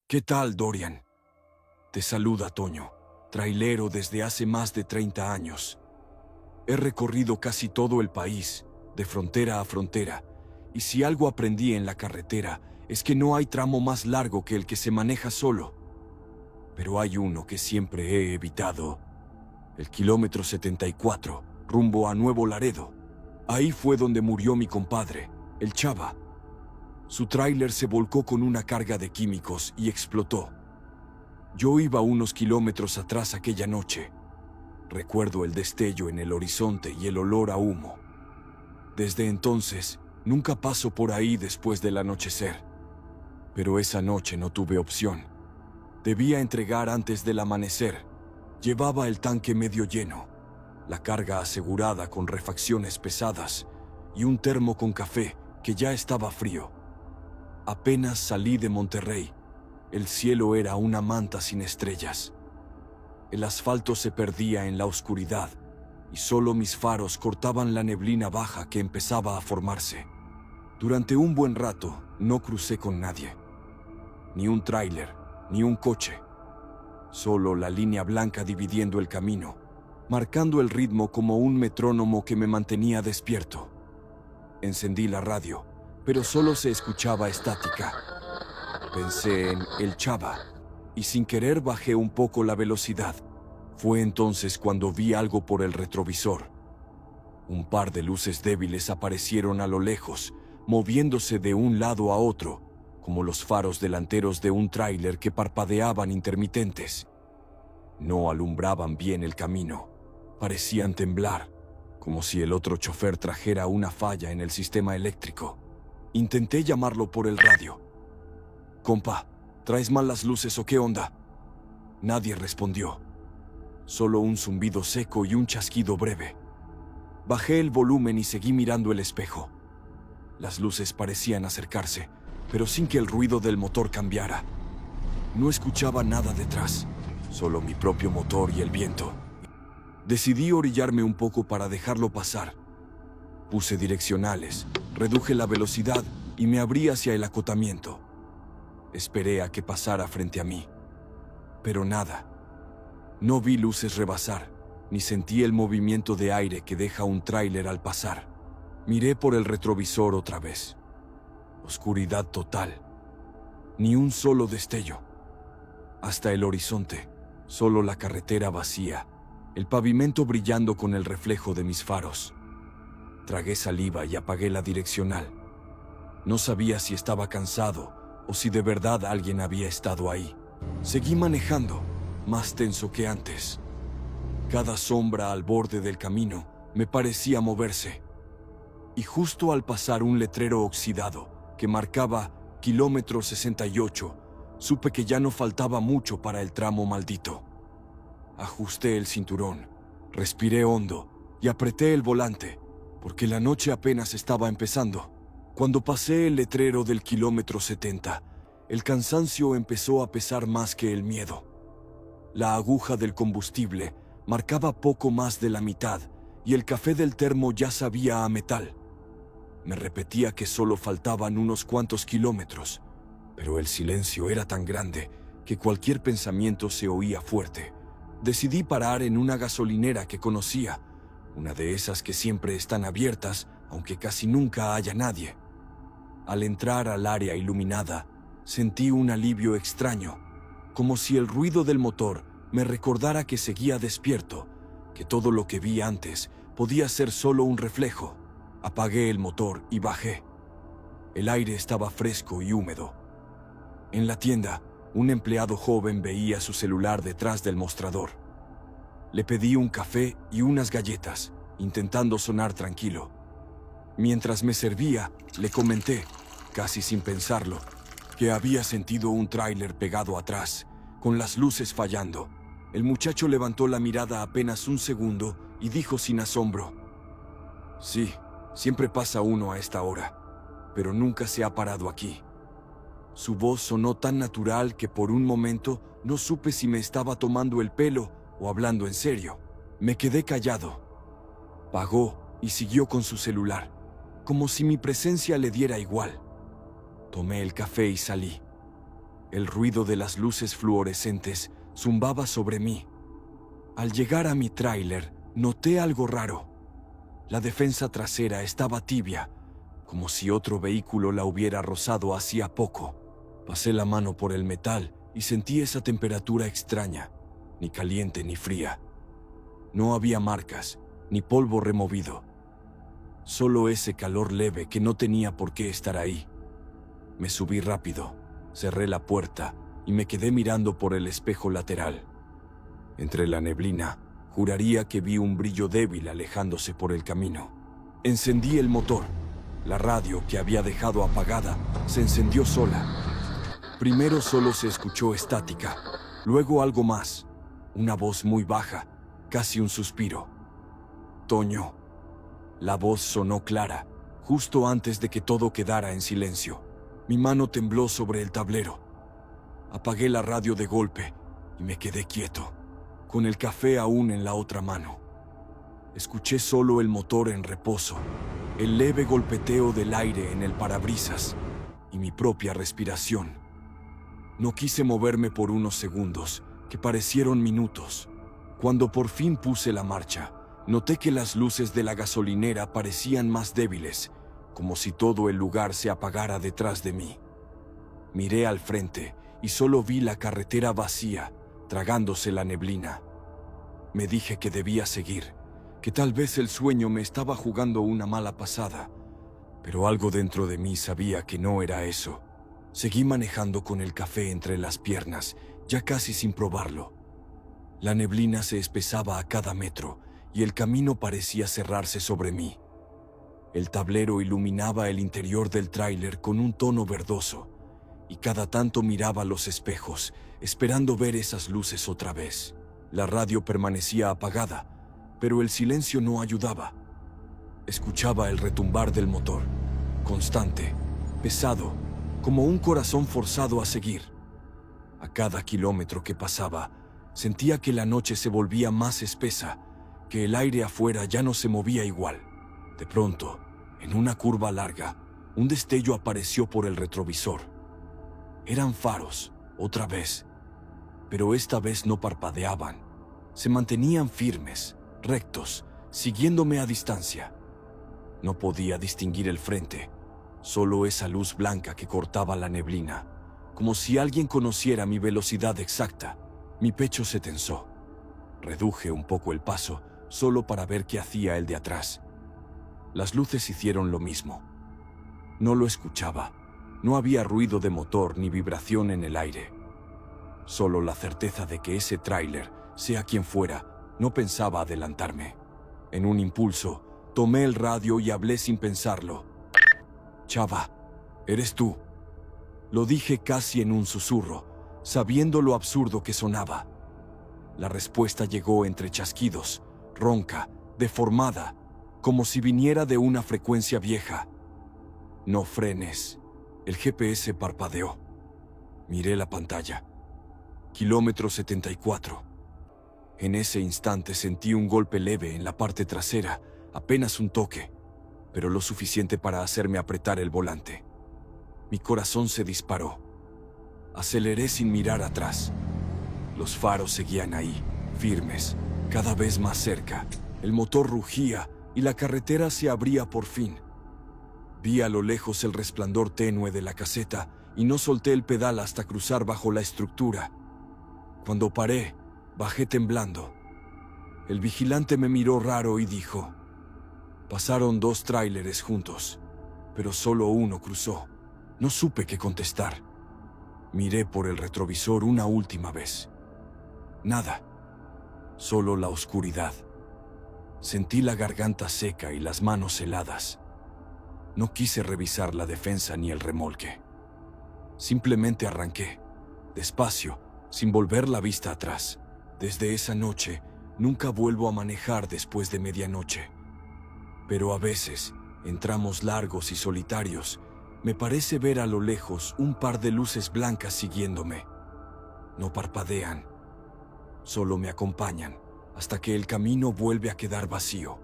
¿Qué tal, Dorian? Te saluda Toño, trailero desde hace más de 30 años. He recorrido casi todo el país, de frontera a frontera, y si algo aprendí en la carretera es que no hay tramo más largo que el que se maneja solo. Pero hay uno que siempre he evitado: el kilómetro 74, rumbo a Nuevo Laredo. Ahí fue donde murió mi compadre, el Chava. Su tráiler se volcó con una carga de químicos y explotó. Yo iba unos kilómetros atrás aquella noche. Recuerdo el destello en el horizonte y el olor a humo. Desde entonces, nunca paso por ahí después del anochecer. Pero esa noche no tuve opción. Debía entregar antes del amanecer. Llevaba el tanque medio lleno, la carga asegurada con refacciones pesadas y un termo con café que ya estaba frío. Apenas salí de Monterrey, el cielo era una manta sin estrellas. El asfalto se perdía en la oscuridad y solo mis faros cortaban la neblina baja que empezaba a formarse. Durante un buen rato no crucé con nadie. Ni un tráiler, ni un coche. Solo la línea blanca dividiendo el camino, marcando el ritmo como un metrónomo que me mantenía despierto. Encendí la radio, pero solo se escuchaba estática. Pensé en el Chava y sin querer bajé un poco la velocidad. Fue entonces cuando vi algo por el retrovisor. Un par de luces débiles aparecieron a lo lejos, moviéndose de un lado a otro, como los faros delanteros de un tráiler que parpadeaban intermitentes. No alumbraban bien el camino. Parecían temblar, como si el otro chofer trajera una falla en el sistema eléctrico. Intenté llamarlo por el radio. «Compa, ¿traes mal las luces o qué onda?» Nadie respondió. Solo un zumbido seco y un chasquido breve. Bajé el volumen y seguí mirando el espejo. Las luces parecían acercarse, pero sin que el ruido del motor cambiara. No escuchaba nada detrás, solo mi propio motor y el viento. Decidí orillarme un poco para dejarlo pasar. Puse direccionales, reduje la velocidad y me abrí hacia el acotamiento. Esperé a que pasara frente a mí, pero nada. No vi luces rebasar, ni sentí el movimiento de aire que deja un tráiler al pasar. Miré por el retrovisor otra vez. Oscuridad total. Ni un solo destello. Hasta el horizonte, solo la carretera vacía, el pavimento brillando con el reflejo de mis faros. Tragué saliva y apagué la direccional. No sabía si estaba cansado o si de verdad alguien había estado ahí. Seguí manejando, más tenso que antes. Cada sombra al borde del camino me parecía moverse. Y justo al pasar un letrero oxidado que marcaba kilómetro 68, supe que ya no faltaba mucho para el tramo maldito. Ajusté el cinturón, respiré hondo y apreté el volante, porque la noche apenas estaba empezando. Cuando pasé el letrero del kilómetro 70, el cansancio empezó a pesar más que el miedo. La aguja del combustible marcaba poco más de la mitad y el café del termo ya sabía a metal. Me repetía que solo faltaban unos cuantos kilómetros, pero el silencio era tan grande que cualquier pensamiento se oía fuerte. Decidí parar en una gasolinera que conocía, una de esas que siempre están abiertas, aunque casi nunca haya nadie. Al entrar al área iluminada, sentí un alivio extraño, como si el ruido del motor me recordara que seguía despierto, que todo lo que vi antes podía ser solo un reflejo. Apagué el motor y bajé. El aire estaba fresco y húmedo. En la tienda, un empleado joven veía su celular detrás del mostrador. Le pedí un café y unas galletas, intentando sonar tranquilo. Mientras me servía, le comenté, casi sin pensarlo, que había sentido un tráiler pegado atrás, con las luces fallando. El muchacho levantó la mirada apenas un segundo y dijo sin asombro: «Sí, siempre pasa uno a esta hora, pero nunca se ha parado aquí». Su voz sonó tan natural que por un momento no supe si me estaba tomando el pelo o hablando en serio. Me quedé callado. Pagó y siguió con su celular, como si mi presencia le diera igual. Tomé el café y salí. El ruido de las luces fluorescentes zumbaba sobre mí. Al llegar a mi tráiler, noté algo raro. La defensa trasera estaba tibia, como si otro vehículo la hubiera rozado hacía poco. Pasé la mano por el metal y sentí esa temperatura extraña, ni caliente ni fría. No había marcas, ni polvo removido. Solo ese calor leve que no tenía por qué estar ahí. Me subí rápido, cerré la puerta y me quedé mirando por el espejo lateral. Entre la neblina, juraría que vi un brillo débil alejándose por el camino. Encendí el motor. La radio, que había dejado apagada, se encendió sola. Primero solo se escuchó estática, luego algo más, una voz muy baja, casi un suspiro. «Toño». La voz sonó clara, justo antes de que todo quedara en silencio. Mi mano tembló sobre el tablero. Apagué la radio de golpe y me quedé quieto, con el café aún en la otra mano. Escuché solo el motor en reposo, el leve golpeteo del aire en el parabrisas y mi propia respiración. No quise moverme por unos segundos, que parecieron minutos. Cuando por fin puse la marcha, noté que las luces de la gasolinera parecían más débiles, como si todo el lugar se apagara detrás de mí. Miré al frente y solo vi la carretera vacía, tragándose la neblina. Me dije que debía seguir, que tal vez el sueño me estaba jugando una mala pasada, pero algo dentro de mí sabía que no era eso. Seguí manejando con el café entre las piernas, ya casi sin probarlo. La neblina se espesaba a cada metro y el camino parecía cerrarse sobre mí. El tablero iluminaba el interior del tráiler con un tono verdoso, y cada tanto miraba los espejos, esperando ver esas luces otra vez. La radio permanecía apagada, pero el silencio no ayudaba. Escuchaba el retumbar del motor, constante, pesado, como un corazón forzado a seguir. A cada kilómetro que pasaba, sentía que la noche se volvía más espesa, que el aire afuera ya no se movía igual. De pronto, en una curva larga, un destello apareció por el retrovisor. Eran faros, otra vez, pero esta vez no parpadeaban. Se mantenían firmes, rectos, siguiéndome a distancia. No podía distinguir el frente, solo esa luz blanca que cortaba la neblina, como si alguien conociera mi velocidad exacta. Mi pecho se tensó. Reduje un poco el paso, solo para ver qué hacía el de atrás. Las luces hicieron lo mismo. No lo escuchaba. No había ruido de motor ni vibración en el aire. Solo la certeza de que ese tráiler, sea quien fuera, no pensaba adelantarme. En un impulso, tomé el radio y hablé sin pensarlo. «Chava, ¿eres tú?». Lo dije casi en un susurro, sabiendo lo absurdo que sonaba. La respuesta llegó entre chasquidos, ronca, deformada, como si viniera de una frecuencia vieja. «No frenes». El GPS parpadeó. Miré la pantalla. Kilómetro 74. En ese instante sentí un golpe leve en la parte trasera, apenas un toque, pero lo suficiente para hacerme apretar el volante. Mi corazón se disparó. Aceleré sin mirar atrás. Los faros seguían ahí, firmes, cada vez más cerca. El motor rugía y la carretera se abría por fin. Vi a lo lejos el resplandor tenue de la caseta y no solté el pedal hasta cruzar bajo la estructura. Cuando paré, bajé temblando. El vigilante me miró raro y dijo: «Pasaron 2 tráileres juntos, pero solo uno cruzó». No supe qué contestar. Miré por el retrovisor una última vez. Nada. Solo la oscuridad. Sentí la garganta seca y las manos heladas. No quise revisar la defensa ni el remolque. Simplemente arranqué, despacio, sin volver la vista atrás. Desde esa noche, nunca vuelvo a manejar después de medianoche. Pero a veces, en tramos largos y solitarios, me parece ver a lo lejos un par de luces blancas siguiéndome. No parpadean, solo me acompañan hasta que el camino vuelve a quedar vacío.